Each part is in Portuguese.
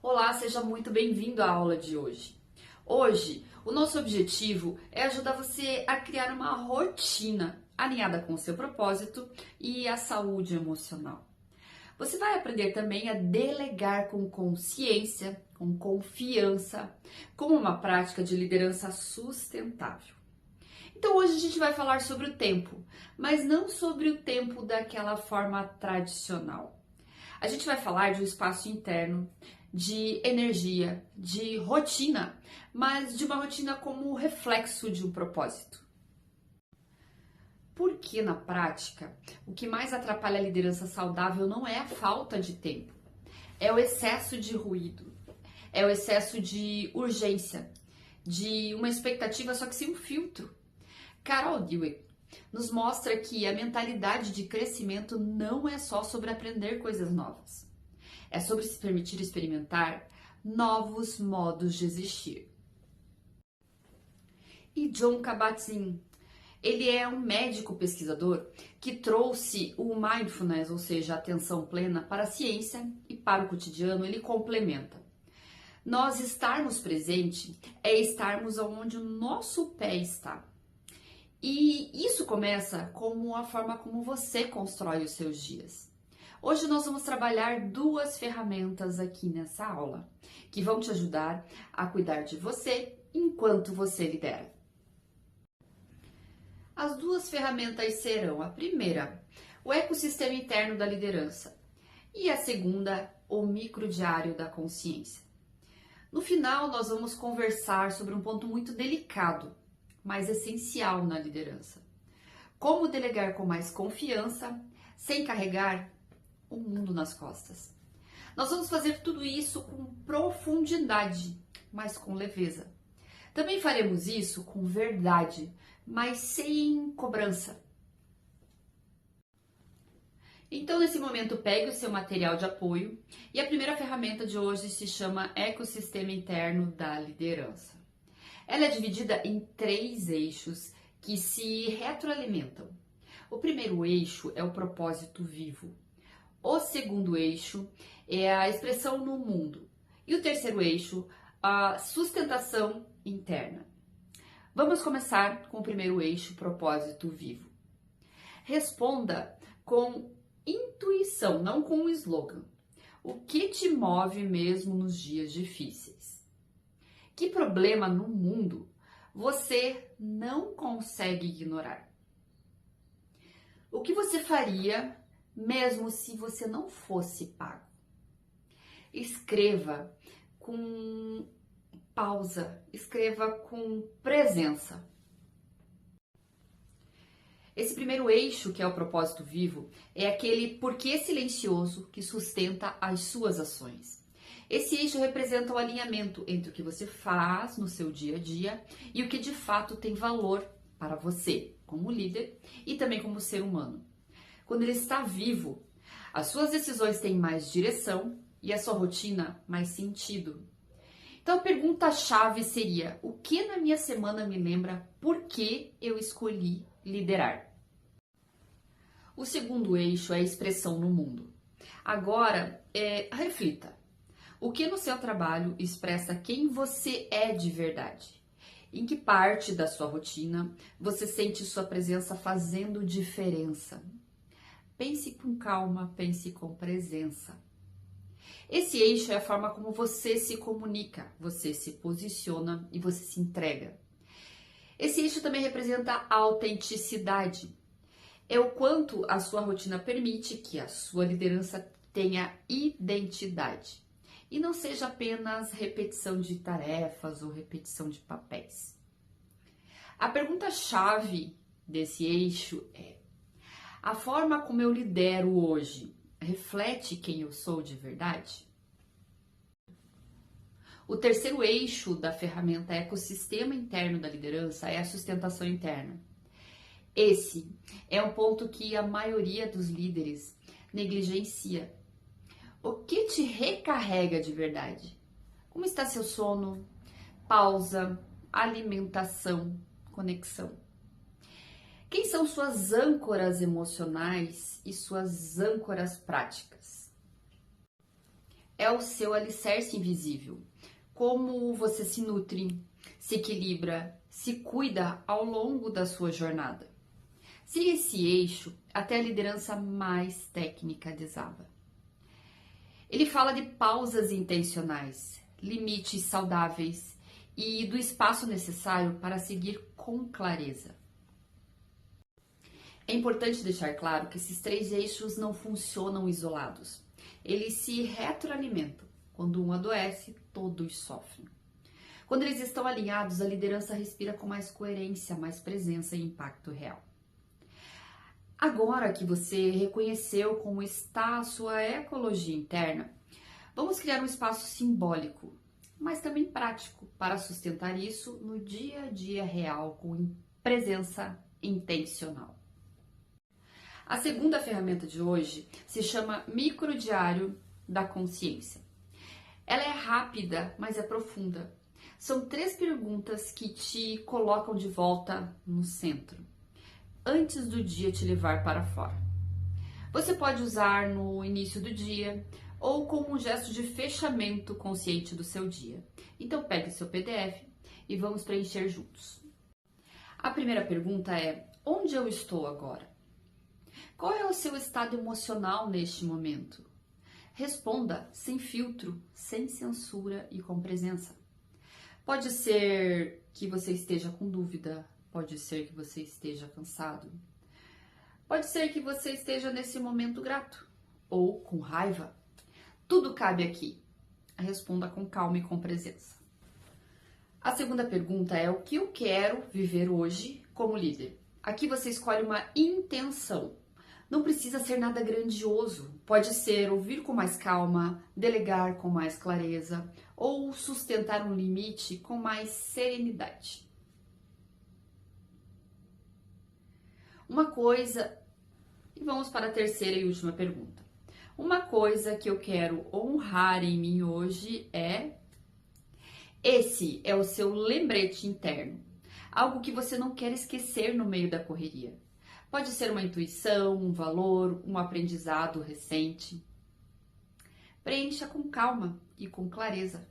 Olá, seja muito bem-vindo à aula de hoje. Hoje, o nosso objetivo é ajudar você a criar uma rotina alinhada com o seu propósito e a saúde emocional. Você vai aprender também a delegar com consciência, com confiança, como uma prática de liderança sustentável. Então, hoje a gente vai falar sobre o tempo, mas não sobre o tempo daquela forma tradicional. A gente vai falar de um espaço interno, de energia, de rotina, mas de uma rotina como reflexo de um propósito. Porque na prática, o que mais atrapalha a liderança saudável não é a falta de tempo, é o excesso de ruído, é o excesso de urgência, de uma expectativa só que sem um filtro. Carol Dweck nos mostra que a mentalidade de crescimento não é só sobre aprender coisas novas. É sobre se permitir experimentar novos modos de existir. E Jon Kabat-Zinn, ele é um médico pesquisador que trouxe o mindfulness, ou seja, a atenção plena, para a ciência e para o cotidiano. Ele complementa. Nós estarmos presente é estarmos onde o nosso pé está. E isso começa como a forma como você constrói os seus dias. Hoje nós vamos trabalhar duas ferramentas aqui nessa aula, que vão te ajudar a cuidar de você enquanto você lidera. As duas ferramentas serão a primeira, o ecossistema interno da liderança, e a segunda, o microdiário da consciência. No final, nós vamos conversar sobre um ponto muito delicado, mas essencial na liderança. Como delegar com mais confiança, sem carregar o mundo nas costas. Nós vamos fazer tudo isso com profundidade, mas com leveza. Também faremos isso com verdade, mas sem cobrança. Então, nesse momento, pegue o seu material de apoio e a primeira ferramenta de hoje se chama Ecossistema Interno da Liderança. Ela é dividida em 3 eixos que se retroalimentam. O primeiro eixo é o propósito vivo. O segundo eixo é a expressão no mundo. E o terceiro eixo, a sustentação interna. Vamos começar com o primeiro eixo, propósito vivo. Responda com intuição, não com um slogan. O que te move mesmo nos dias difíceis? Que problema no mundo você não consegue ignorar? O que você faria mesmo se você não fosse pago? Escreva com pausa, escreva com presença. Esse primeiro eixo, que é o propósito vivo, é aquele porquê silencioso que sustenta as suas ações. Esse eixo representa o alinhamento entre o que você faz no seu dia a dia e o que de fato tem valor para você, como líder e também como ser humano. Quando ele está vivo, as suas decisões têm mais direção e a sua rotina mais sentido. Então a pergunta-chave seria: o que na minha semana me lembra por que eu escolhi liderar? O segundo eixo é a expressão no mundo. Agora, reflita. O que no seu trabalho expressa quem você é de verdade? Em que parte da sua rotina você sente sua presença fazendo diferença? Pense com calma, pense com presença. Esse eixo é a forma como você se comunica, você se posiciona e você se entrega. Esse eixo também representa a autenticidade. É o quanto a sua rotina permite que a sua liderança tenha identidade e não seja apenas repetição de tarefas ou repetição de papéis. A pergunta-chave desse eixo é: a forma como eu lidero hoje reflete quem eu sou de verdade? O terceiro eixo da ferramenta Ecossistema Interno da Liderança é a sustentação interna. Esse é um ponto que a maioria dos líderes negligencia. O que te recarrega de verdade? Como está seu sono, pausa, alimentação, conexão? Quem são suas âncoras emocionais e suas âncoras práticas? é o seu alicerce invisível. Como você se nutre, se equilibra, se cuida ao longo da sua jornada. Sem esse eixo, até a liderança mais técnica desaba. Ele fala de pausas intencionais, limites saudáveis e do espaço necessário para seguir com clareza. É importante deixar claro que esses 3 eixos não funcionam isolados. Eles se retroalimentam. Quando um adoece, todos sofrem. Quando eles estão alinhados, a liderança respira com mais coerência, mais presença e impacto real. Agora que você reconheceu como está a sua ecologia interna, vamos criar um espaço simbólico, mas também prático, para sustentar isso no dia a dia real, com presença intencional. A segunda ferramenta de hoje se chama Microdiário da Consciência. Ela é rápida, mas é profunda. São 3 perguntas que te colocam de volta no centro, antes do dia te levar para fora. Você pode usar no início do dia ou como um gesto de fechamento consciente do seu dia. Então pegue seu PDF e vamos preencher juntos. A primeira pergunta é: onde eu estou agora? Qual é o seu estado emocional neste momento? Responda sem filtro, sem censura e com presença. Pode ser que você esteja com dúvida, pode ser que você esteja cansado, pode ser que você esteja nesse momento grato ou com raiva. Tudo cabe aqui. Responda com calma e com presença. A segunda pergunta é: o que eu quero viver hoje como líder? Aqui você escolhe uma intenção. Não precisa ser nada grandioso. Pode ser ouvir com mais calma, delegar com mais clareza ou sustentar um limite com mais serenidade. Uma coisa, e vamos para a terceira e última pergunta. Uma coisa que eu quero honrar em mim hoje é... Esse é o seu lembrete interno. Algo que você não quer esquecer no meio da correria. Pode ser uma intuição, um valor, um aprendizado recente. Preencha com calma e com clareza.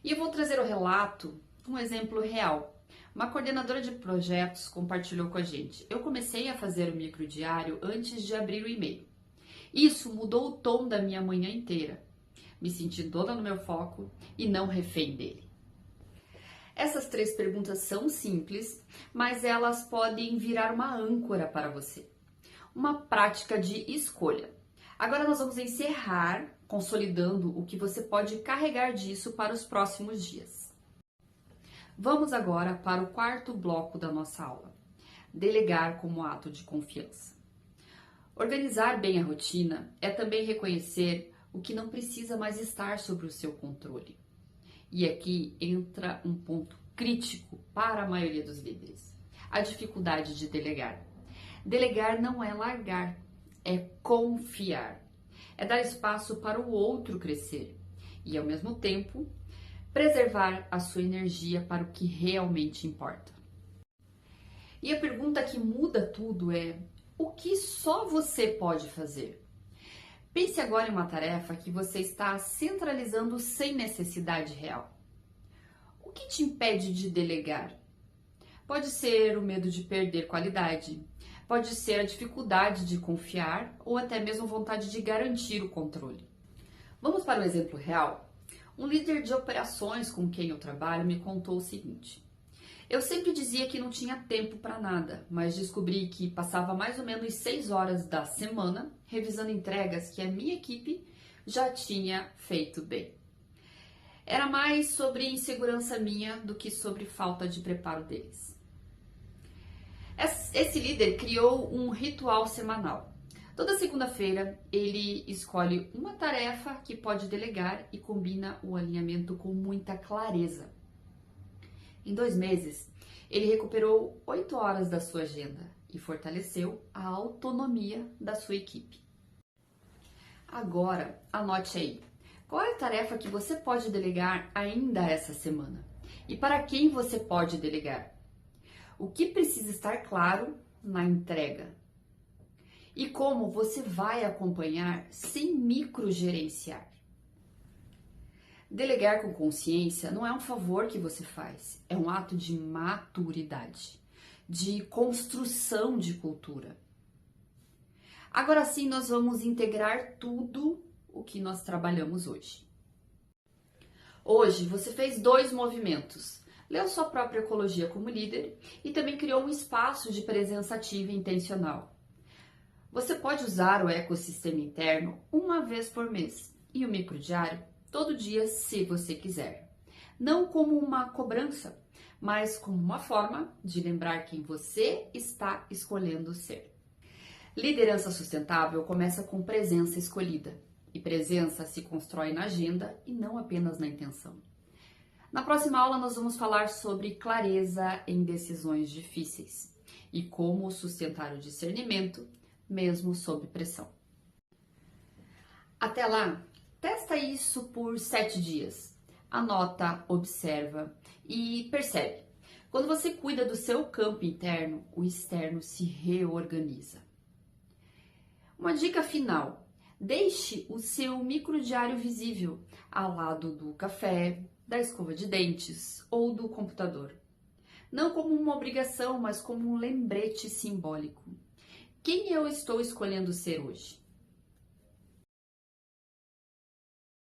E eu vou trazer o relato, um exemplo real. Uma coordenadora de projetos compartilhou com a gente: eu comecei a fazer o microdiário antes de abrir o e-mail. Isso mudou o tom da minha manhã inteira. Me senti toda no meu foco e não refém dele. Essas 3 perguntas são simples, mas elas podem virar uma âncora para você. Uma prática de escolha. Agora nós vamos encerrar consolidando o que você pode carregar disso para os próximos dias. Vamos agora para o 4º bloco da nossa aula. Delegar como ato de confiança. Organizar bem a rotina é também reconhecer o que não precisa mais estar sob o seu controle. E aqui entra um ponto crítico para a maioria dos líderes: a dificuldade de delegar. Delegar não é largar, é confiar. É dar espaço para o outro crescer e, ao mesmo tempo, preservar a sua energia para o que realmente importa. E a pergunta que muda tudo é: o que só você pode fazer? Pense agora em uma tarefa que você está centralizando sem necessidade real. O que te impede de delegar? Pode ser o medo de perder qualidade, pode ser a dificuldade de confiar ou até mesmo vontade de garantir o controle. Vamos para um exemplo real? Um líder de operações com quem eu trabalho me contou o seguinte: eu sempre dizia que não tinha tempo para nada, mas descobri que passava mais ou menos 6 horas da semana revisando entregas que a minha equipe já tinha feito bem. Era mais sobre insegurança minha do que sobre falta de preparo deles. Esse líder criou um ritual semanal. Toda segunda-feira ele escolhe uma tarefa que pode delegar e combina o alinhamento com muita clareza. Em 2 meses, ele recuperou 8 horas da sua agenda e fortaleceu a autonomia da sua equipe. Agora, anote aí. Qual é a tarefa que você pode delegar ainda essa semana? E para quem você pode delegar? O que precisa estar claro na entrega? E como você vai acompanhar sem microgerenciar? Delegar com consciência não é um favor que você faz, é um ato de maturidade, de construção de cultura. Agora sim, nós vamos integrar tudo o que nós trabalhamos hoje. Hoje você fez 2 movimentos. Leu sua própria ecologia como líder e também criou um espaço de presença ativa e intencional. Você pode usar o ecossistema interno uma vez por mês e o microdiário todo dia se você quiser. Não como uma cobrança, mas como uma forma de lembrar quem você está escolhendo ser. Liderança sustentável começa com presença escolhida. E presença se constrói na agenda e não apenas na intenção. Na próxima aula nós vamos falar sobre clareza em decisões difíceis e como sustentar o discernimento mesmo sob pressão. Até lá, testa isso por 7 dias. Anota, observa e percebe. Quando você cuida do seu campo interno, o externo se reorganiza. Uma dica final: deixe o seu microdiário visível ao lado do café, da escova de dentes ou do computador. Não como uma obrigação, mas como um lembrete simbólico. Quem eu estou escolhendo ser hoje?